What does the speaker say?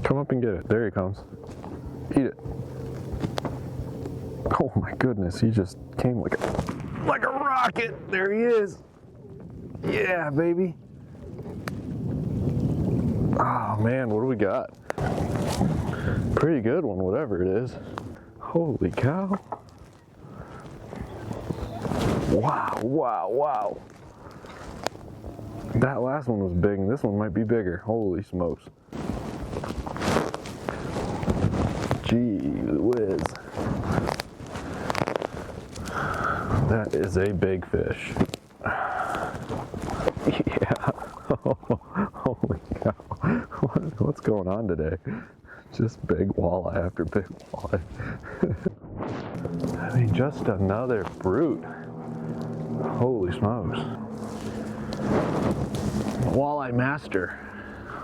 Come up and get it. There he comes. Eat it. Oh my goodness, he just came like a rocket. There he is. Yeah, baby. Oh man, what do we got? Pretty good one, whatever it is. Holy cow. Wow, wow, wow. That last one was big, and this one might be bigger. Holy smokes. Gee whiz. That is a big fish. Yeah. Holy cow. What's going on today? Just big walleye after big walleye. I mean, just another brute. Holy smokes. Walleye master.